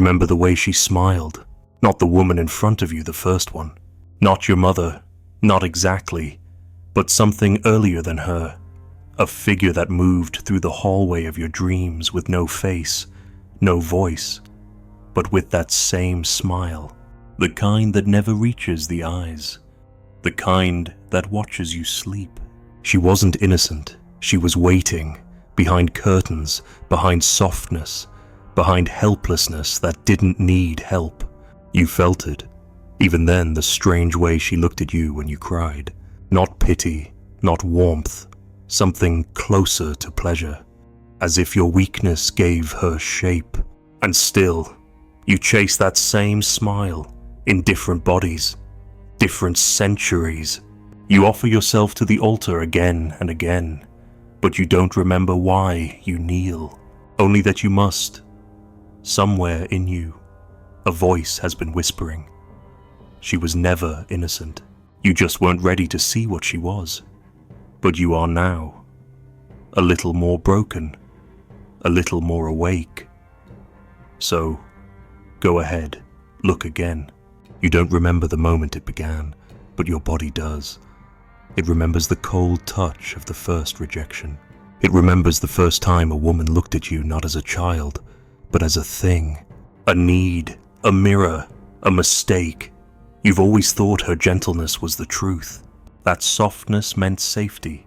remember the way she smiled. Not the woman in front of you, the first one. Not your mother, not exactly, but something earlier than her. A figure that moved through the hallway of your dreams with no face, no voice, but with that same smile. The kind that never reaches the eyes. The kind that watches you sleep. She wasn't innocent. She was waiting, behind curtains, behind softness, behind helplessness that didn't need help. You felt it. Even then, the strange way she looked at you when you cried. Not pity, not warmth, something closer to pleasure. As if your weakness gave her shape. And still, you chase that same smile in different bodies, different centuries. You offer yourself to the altar again and again, but you don't remember why you kneel, only that you must. Somewhere in you, a voice has been whispering. She was never innocent. You just weren't ready to see what she was. But you are now. A little more broken, a little more awake. So, go ahead, look again. You don't remember the moment it began, but your body does. It remembers the cold touch of the first rejection. It remembers the first time a woman looked at you not as a child, but as a thing, a need, a mirror, a mistake. You've always thought her gentleness was the truth, that softness meant safety,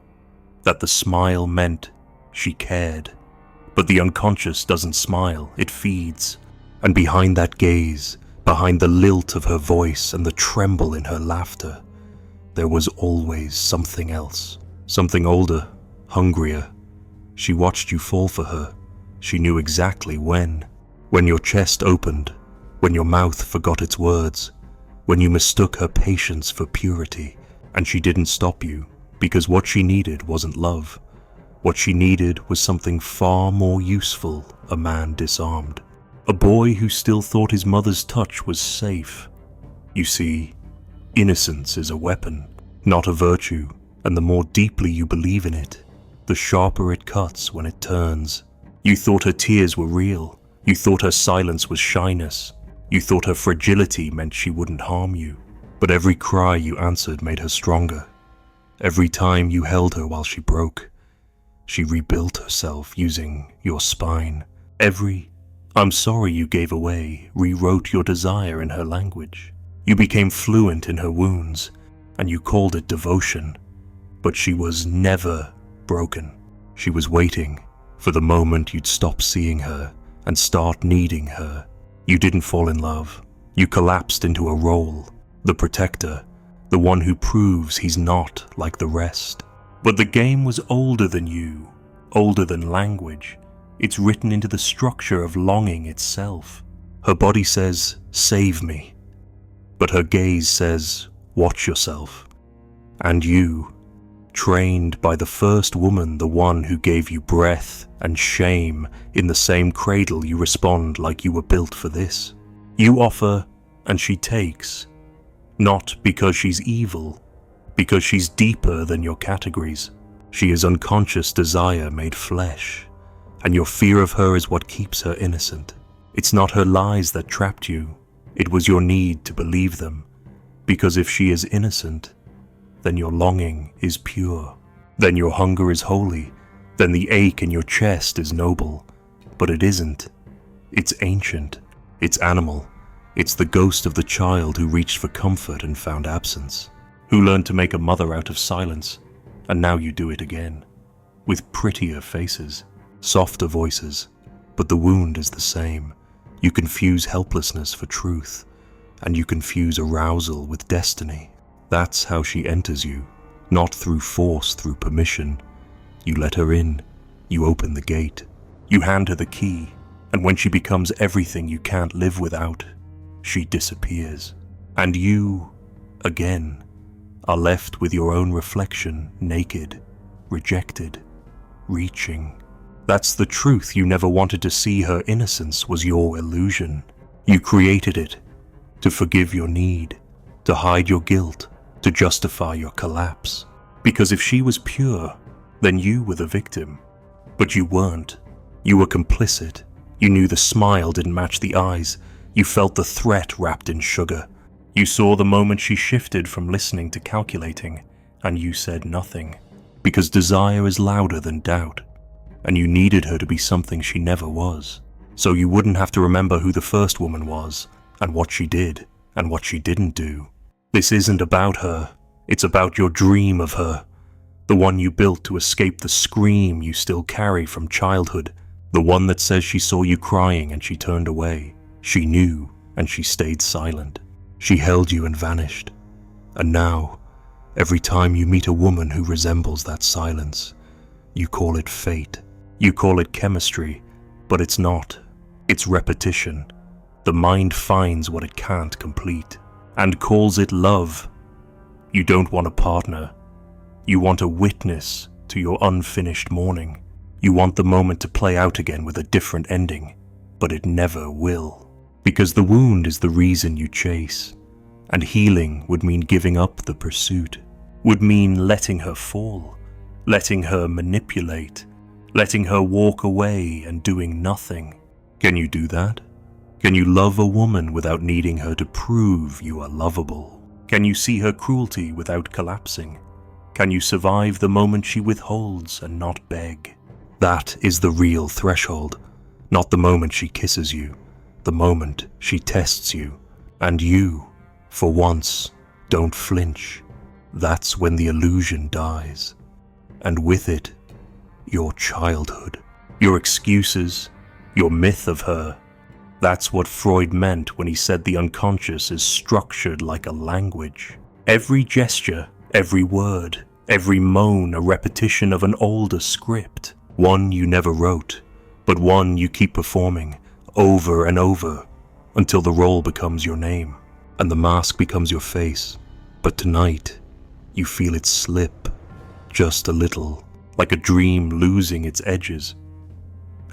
that the smile meant she cared. But the unconscious doesn't smile, it feeds. And behind that gaze, behind the lilt of her voice and the tremble in her laughter, there was always something else, something older, hungrier. She watched you fall for her. She knew exactly when. When your chest opened, when your mouth forgot its words, when you mistook her patience for purity. And she didn't stop you, because what she needed wasn't love. What she needed was something far more useful, a man disarmed. A boy who still thought his mother's touch was safe. You see, innocence is a weapon, not a virtue, and the more deeply you believe in it, the sharper it cuts when it turns. You thought her tears were real. You thought her silence was shyness. You thought her fragility meant she wouldn't harm you. But every cry you answered made her stronger. Every time you held her while she broke, she rebuilt herself using your spine. Every "I'm sorry you gave away" rewrote your desire in her language. You became fluent in her wounds, and you called it devotion. But she was never broken. She was waiting for the moment you'd stop seeing her and start needing her. You didn't fall in love. You collapsed into a role, the protector, the one who proves he's not like the rest. But the game was older than you, older than language. It's written into the structure of longing itself. Her body says, "Save me." But her gaze says, "Watch yourself." And you, trained by the first woman, the one who gave you breath and shame, in the same cradle you respond like you were built for this. You offer, and she takes. Not because she's evil, because she's deeper than your categories. She is unconscious desire made flesh. And your fear of her is what keeps her innocent. It's not her lies that trapped you. It was your need to believe them. Because if she is innocent, then your longing is pure. Then your hunger is holy. Then the ache in your chest is noble. But it isn't. It's ancient. It's animal. It's the ghost of the child who reached for comfort and found absence. Who learned to make a mother out of silence. And now you do it again. With prettier faces. Softer voices, but the wound is the same. You confuse helplessness for truth, and you confuse arousal with destiny. That's how she enters you, not through force, through permission. You let her in, you open the gate, you hand her the key, and when she becomes everything you can't live without, she disappears. And you, again, are left with your own reflection, naked, rejected, reaching. That's the truth. You never wanted to see her innocence was your illusion. You created it to forgive your need, to hide your guilt, to justify your collapse. Because if she was pure, then you were the victim. But you weren't. You were complicit, You knew the smile didn't match the eyes. You felt the threat wrapped in sugar. You saw the moment she shifted from listening to calculating, and you said nothing. Because desire is louder than doubt, and you needed her to be something she never was. So you wouldn't have to remember who the first woman was, and what she did, and what she didn't do. This isn't about her. It's about your dream of her. The one you built to escape the scream you still carry from childhood. The one that says she saw you crying and she turned away. She knew and she stayed silent. She held you and vanished. And now, every time you meet a woman who resembles that silence, you call it fate. You call it chemistry, but it's not. It's repetition. The mind finds what it can't complete and calls it love. You don't want a partner. You want a witness to your unfinished mourning. You want the moment to play out again with a different ending, but it never will. Because the wound is the reason you chase, and healing would mean giving up the pursuit, would mean letting her fall, letting her manipulate, letting her walk away and doing nothing. Can you do that? Can you love a woman without needing her to prove you are lovable? Can you see her cruelty without collapsing? Can you survive the moment she withholds and not beg? That is the real threshold, not the moment she kisses you, the moment she tests you. And you, for once, don't flinch. That's when the illusion dies. And with it, your childhood, your excuses, your myth of her. That's what Freud meant when he said the unconscious is structured like a language. Every gesture, every word, every moan a repetition of an older script. One you never wrote, but one you keep performing over and over until the role becomes your name and the mask becomes your face. But tonight, you feel it slip just a little, like a dream losing its edges.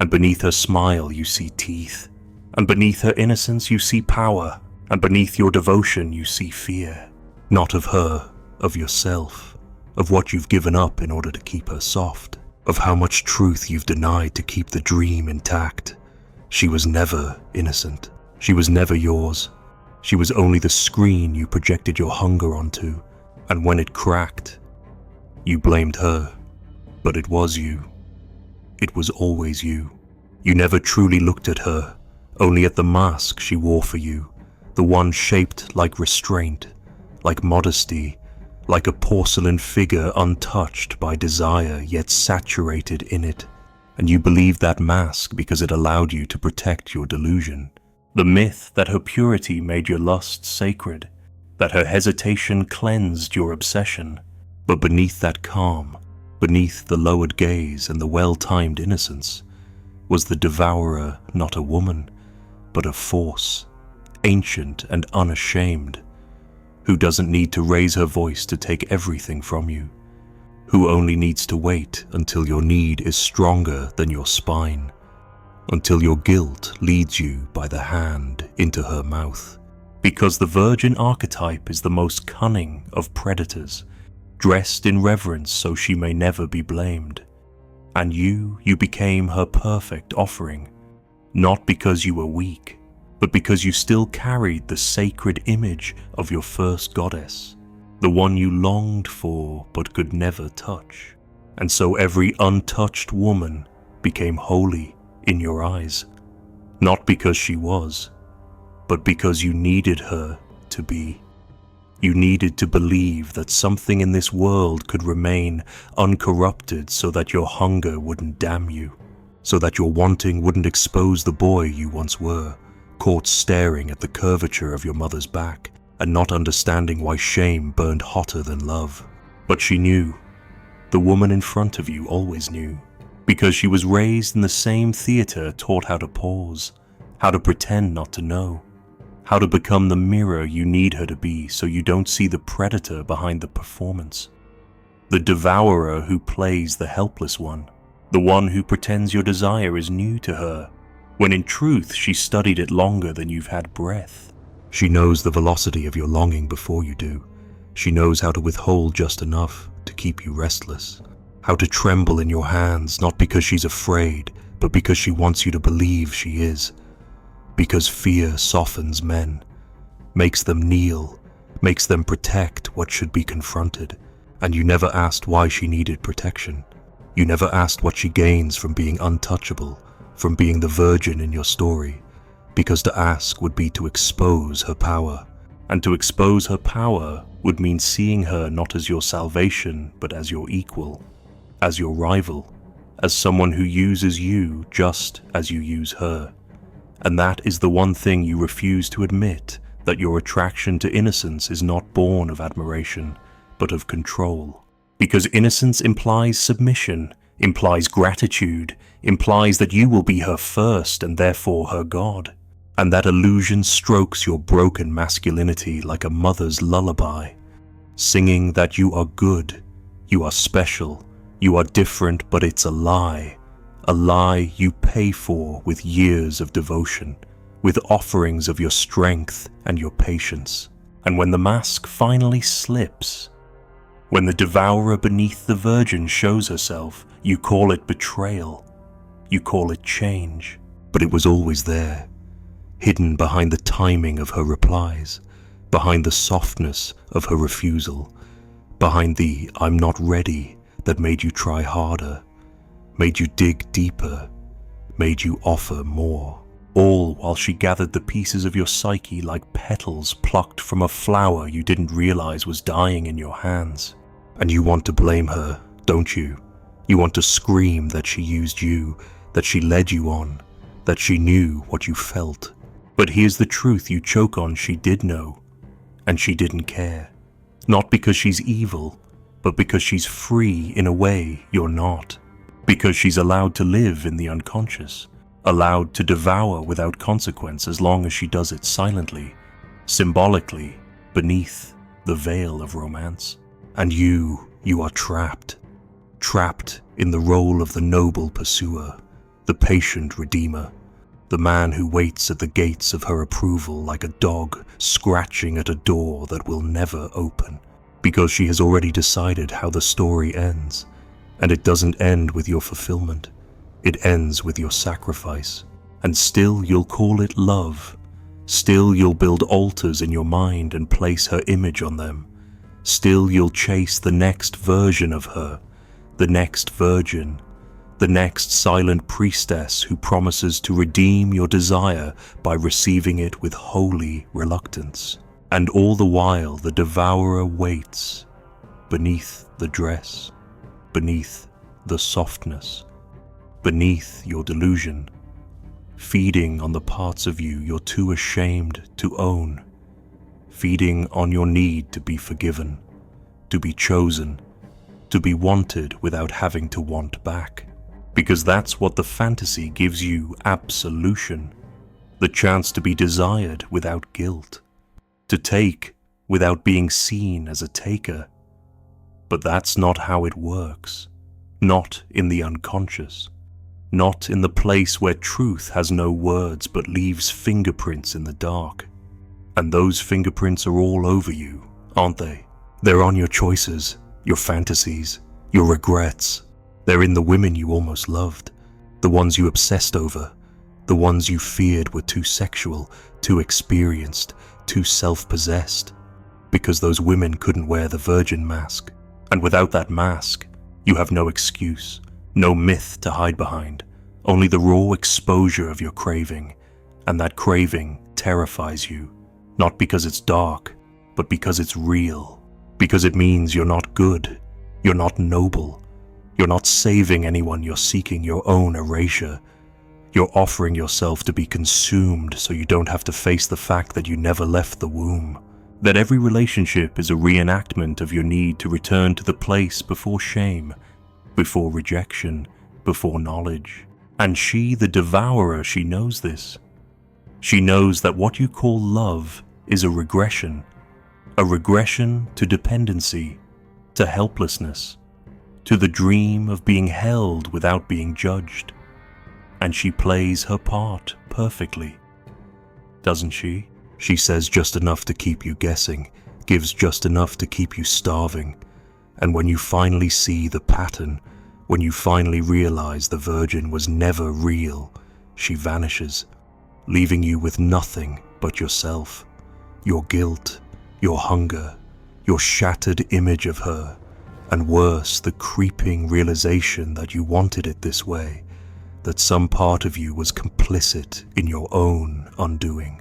And beneath her smile you see teeth, and beneath her innocence you see power, and beneath your devotion you see fear. Not of her, of yourself, of what you've given up in order to keep her soft, of how much truth you've denied to keep the dream intact. She was never innocent. She was never yours. She was only the screen you projected your hunger onto, and when it cracked, you blamed her. But it was you. It was always you. You never truly looked at her, only at the mask she wore for you, the one shaped like restraint, like modesty, like a porcelain figure untouched by desire yet saturated in it. And you believed that mask because it allowed you to protect your delusion. The myth that her purity made your lust sacred, that her hesitation cleansed your obsession. But beneath that calm, beneath the lowered gaze and the well-timed innocence, was the devourer not a woman, but a force, ancient and unashamed, who doesn't need to raise her voice to take everything from you, who only needs to wait until your need is stronger than your spine, until your guilt leads you by the hand into her mouth. Because the virgin archetype is the most cunning of predators, dressed in reverence so she may never be blamed. And you became her perfect offering, not because you were weak, but because you still carried the sacred image of your first goddess, the one you longed for but could never touch. And so every untouched woman became holy in your eyes, not because she was, but because you needed her to be. You needed to believe that something in this world could remain uncorrupted so that your hunger wouldn't damn you, so that your wanting wouldn't expose the boy you once were, caught staring at the curvature of your mother's back and not understanding why shame burned hotter than love. But she knew. The woman in front of you always knew, because she was raised in the same theater, taught how to pause, how to pretend not to know, how to become the mirror you need her to be so you don't see the predator behind the performance, the devourer who plays the helpless one, the one who pretends your desire is new to her, when in truth she studied it longer than you've had breath. She knows the velocity of your longing before you do. She knows how to withhold just enough to keep you restless, how to tremble in your hands not because she's afraid, but because she wants you to believe she is. Because fear softens men, makes them kneel, makes them protect what should be confronted. And you never asked why she needed protection. You never asked what she gains from being untouchable, from being the virgin in your story, because to ask would be to expose her power. And to expose her power would mean seeing her not as your salvation, but as your equal, as your rival, as someone who uses you just as you use her. And that is the one thing you refuse to admit, that your attraction to innocence is not born of admiration, but of control. Because innocence implies submission, implies gratitude, implies that you will be her first and therefore her God. And that illusion strokes your broken masculinity like a mother's lullaby, singing that you are good, you are special, you are different, but it's a lie you pay for with years of devotion, with offerings of your strength and your patience. And when the mask finally slips, when the devourer beneath the virgin shows herself, you call it betrayal, you call it change, but it was always there, hidden behind the timing of her replies, behind the softness of her refusal, behind the "I'm not ready" that made you try harder, made you dig deeper, made you offer more. All while she gathered the pieces of your psyche like petals plucked from a flower you didn't realize was dying in your hands. And you want to blame her, don't you? You want to scream that she used you, that she led you on, that she knew what you felt. But here's the truth you choke on: she did know, and she didn't care. Not because she's evil, but because she's free in a way you're not. Because she's allowed to live in the unconscious, allowed to devour without consequence as long as she does it silently, symbolically, beneath the veil of romance. And you are trapped. Trapped in the role of the noble pursuer, the patient redeemer, the man who waits at the gates of her approval like a dog scratching at a door that will never open, because she has already decided how the story ends, and it doesn't end with your fulfillment, it ends with your sacrifice. And still you'll call it love, still you'll build altars in your mind and place her image on them, still you'll chase the next version of her, the next virgin, the next silent priestess who promises to redeem your desire by receiving it with holy reluctance. And all the while the devourer waits, beneath the dress, beneath the softness, beneath your delusion, feeding on the parts of you you're too ashamed to own, feeding on your need to be forgiven, to be chosen, to be wanted without having to want back. Because that's what the fantasy gives you: absolution, the chance to be desired without guilt, to take without being seen as a taker. But that's not how it works, not in the unconscious, not in the place where truth has no words but leaves fingerprints in the dark. And those fingerprints are all over you, aren't they? They're on your choices, your fantasies, your regrets. They're in the women you almost loved, the ones you obsessed over, the ones you feared were too sexual, too experienced, too self-possessed, because those women couldn't wear the virgin mask. And without that mask, you have no excuse, no myth to hide behind, only the raw exposure of your craving. And that craving terrifies you, not because it's dark, but because it's real, because it means you're not good, you're not noble, you're not saving anyone, you're seeking your own erasure. You're offering yourself to be consumed so you don't have to face the fact that you never left the womb. That every relationship is a reenactment of your need to return to the place before shame, before rejection, before knowledge. And she, the devourer, she knows this. She knows that what you call love is a regression to dependency, to helplessness, to the dream of being held without being judged. And she plays her part perfectly, doesn't she? She says just enough to keep you guessing, gives just enough to keep you starving. And when you finally see the pattern, When you finally realize the virgin was never real, she vanishes, leaving you with nothing but yourself, your guilt, your hunger, your shattered image of her, and worse, the creeping realization that you wanted it this way, that some part of you was complicit in your own undoing,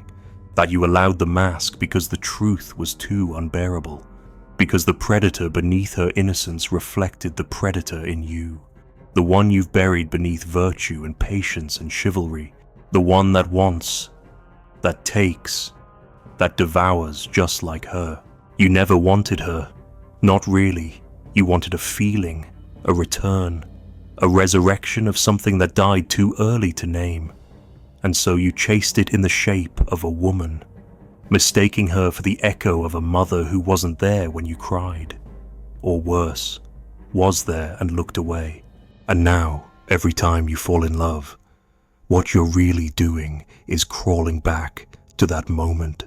that you allowed the mask because the truth was too unbearable, because the predator beneath her innocence reflected the predator in you, the one you've buried beneath virtue and patience and chivalry, the one that wants, that takes, that devours just like her. You never wanted her, not really. You wanted a feeling, a return, a resurrection of something that died too early to name. And so you chased it in the shape of a woman, mistaking her for the echo of a mother who wasn't there when you cried. Or worse, was there and looked away. And now, every time you fall in love, what you're really doing is crawling back to that moment,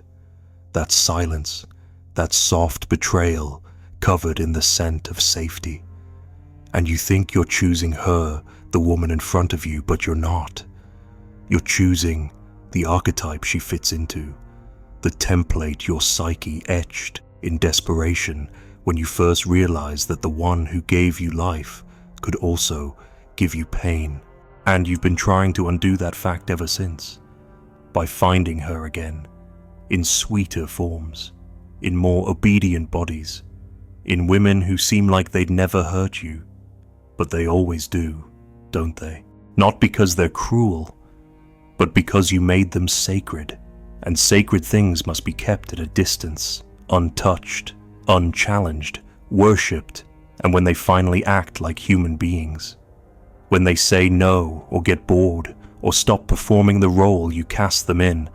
that silence, that soft betrayal covered in the scent of safety. And you think you're choosing her, the woman in front of you, but you're not. You're choosing the archetype she fits into, the template your psyche etched in desperation when you first realized that the one who gave you life could also give you pain. And you've been trying to undo that fact ever since, by finding her again, in sweeter forms, in more obedient bodies, in women who seem like they'd never hurt you, but they always do, don't they? Not because they're cruel, but because you made them sacred, and sacred things must be kept at a distance, untouched, unchallenged, worshipped, and when they finally act like human beings, when they say no or get bored or stop performing the role you cast them in,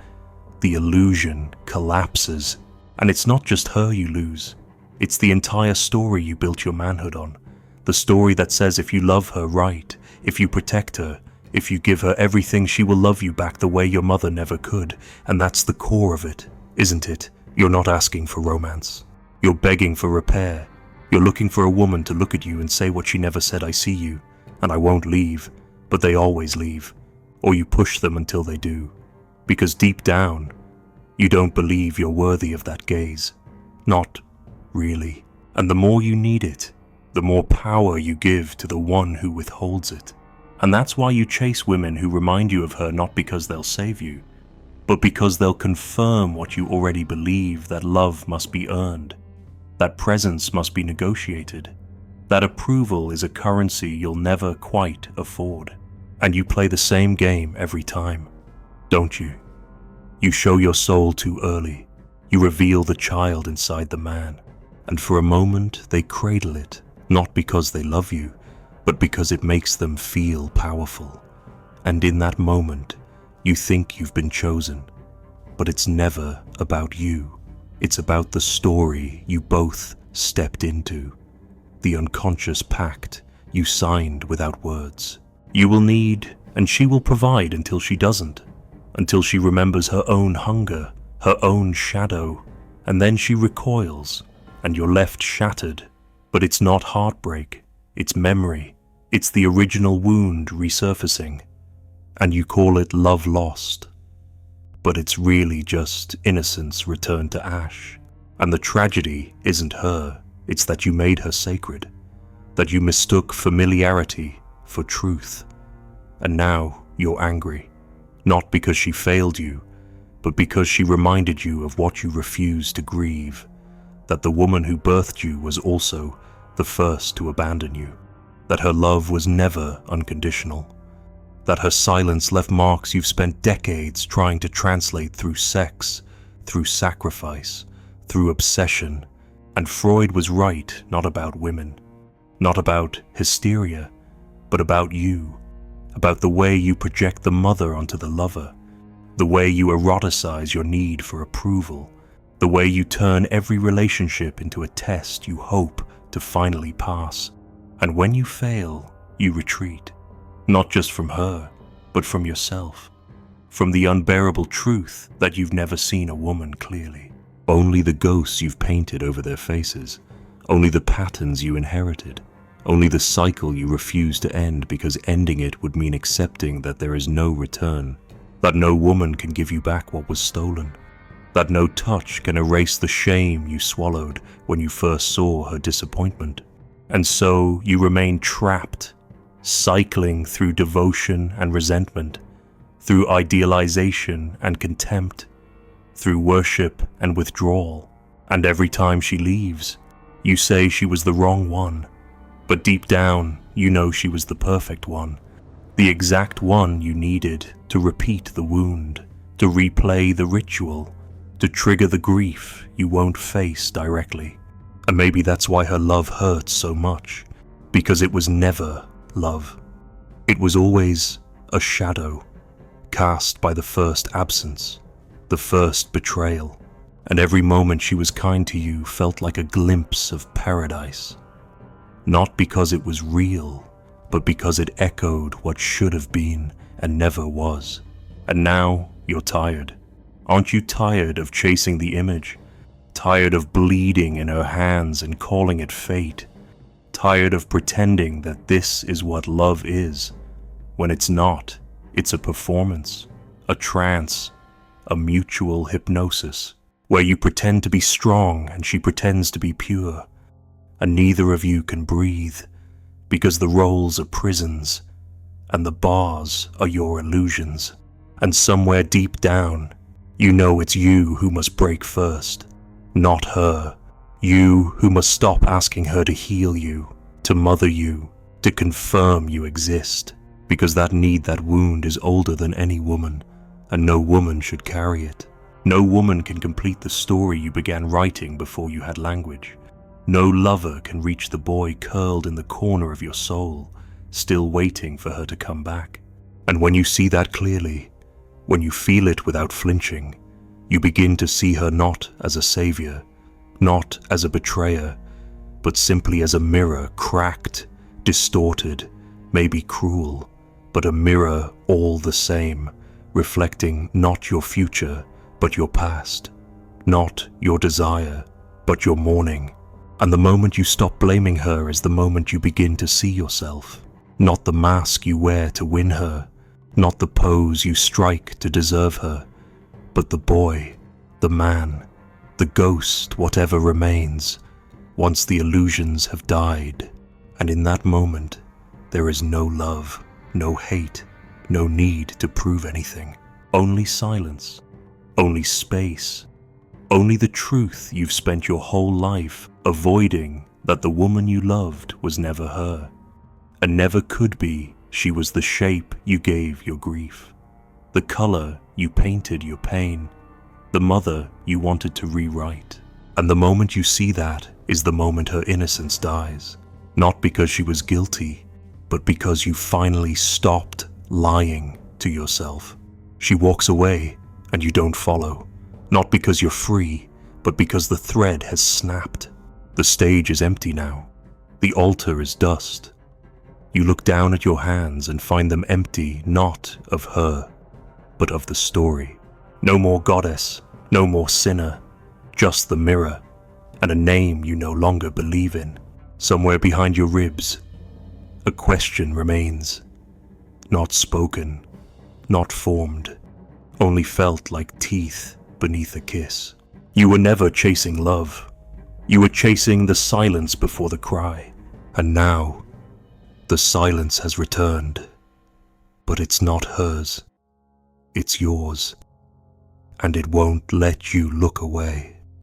the illusion collapses, and it's not just her you lose. It's the entire story you built your manhood on. The story that says if you love her right, if you protect her, if you give her everything, she will love you back the way your mother never could. And that's the core of it, isn't it? You're not asking for romance. You're begging for repair. You're looking for a woman to look at you and say what she never said, I see you, and I won't leave, but they always leave. Or you push them until they do. Because deep down, you don't believe you're worthy of that gaze. Not really. And the more you need it, the more power you give to the one who withholds it. And that's why you chase women who remind you of her, not because they'll save you, but because they'll confirm what you already believe, that love must be earned, that presence must be negotiated, that approval is a currency you'll never quite afford. And you play the same game every time, don't you? You show your soul too early. You reveal the child inside the man. And for a moment, they cradle it, not because they love you, but because it makes them feel powerful. And in that moment, you think you've been chosen. But it's never about you. It's about the story you both stepped into, the unconscious pact you signed without words. You will need, and she will provide until she doesn't, until she remembers her own hunger, her own shadow, and then she recoils, and you're left shattered. But it's not heartbreak, it's memory, it's the original wound resurfacing, and you call it love lost. But it's really just innocence returned to ash, and the tragedy isn't her, it's that you made her sacred, that you mistook familiarity for truth, and now you're angry, not because she failed you, but because she reminded you of what you refused to grieve, that the woman who birthed you was also the first to abandon you, that her love was never unconditional, that her silence left marks you've spent decades trying to translate through sex, through sacrifice, through obsession. And Freud was right, not about women, not about hysteria, but about you, about the way you project the mother onto the lover, the way you eroticize your need for approval, the way you turn every relationship into a test you hope to finally pass. And when you fail, you retreat, not just from her, but from yourself, from the unbearable truth that you've never seen a woman clearly. Only the ghosts you've painted over their faces, only the patterns you inherited, only the cycle you refuse to end because ending it would mean accepting that there is no return, that no woman can give you back what was stolen, that no touch can erase the shame you swallowed when you first saw her disappointment. And so you remain trapped, cycling through devotion and resentment, through idealization and contempt, through worship and withdrawal. And every time she leaves, you say she was the wrong one, but deep down you know she was the perfect one, the exact one you needed to repeat the wound, to replay the ritual, to trigger the grief you won't face directly. And maybe that's why her love hurts so much, because it was never love. It was always a shadow, cast by the first absence, the first betrayal. And every moment she was kind to you felt like a glimpse of paradise. Not because it was real, but because it echoed what should have been and never was. And now you're tired. Aren't you tired of chasing the image? Tired of bleeding in her hands and calling it fate? Tired of pretending that this is what love is, when it's not. It's a performance, a trance, a mutual hypnosis, where you pretend to be strong and she pretends to be pure, and neither of you can breathe, because the roles are prisons, and the bars are your illusions. And somewhere deep down, you know it's you who must break first, not her. You who must stop asking her to heal you, to mother you, to confirm you exist, because that need, that wound is older than any woman, and no woman should carry it. No woman can complete the story you began writing before you had language. No lover can reach the boy curled in the corner of your soul, still waiting for her to come back. And when you see that clearly, when you feel it without flinching, you begin to see her not as a savior, not as a betrayer, but simply as a mirror, cracked, distorted, maybe cruel, but a mirror all the same, reflecting not your future, but your past, not your desire, but your mourning. And the moment you stop blaming her is the moment you begin to see yourself, not the mask you wear to win her, not the pose you strike to deserve her, but the boy, the man, the ghost, whatever remains, once the illusions have died. And in that moment, there is no love, no hate, no need to prove anything. Only silence, only space, only the truth you've spent your whole life avoiding, that the woman you loved was never her, and never could be. She was the shape you gave your grief, the color you painted your pain, the mother you wanted to rewrite. And the moment you see that is the moment her innocence dies, not because she was guilty, but because you finally stopped lying to yourself. She walks away and you don't follow, not because you're free, but because the thread has snapped. The stage is empty now. The altar is dust. You look down at your hands and find them empty, not of her, but of the story. No more goddess, no more sinner, just the mirror, and a name you no longer believe in. Somewhere behind your ribs, a question remains, not spoken, not formed, only felt like teeth beneath a kiss. You were never chasing love. You were chasing the silence before the cry. And now, the silence has returned. But it's not hers. It's yours. And it won't let you look away.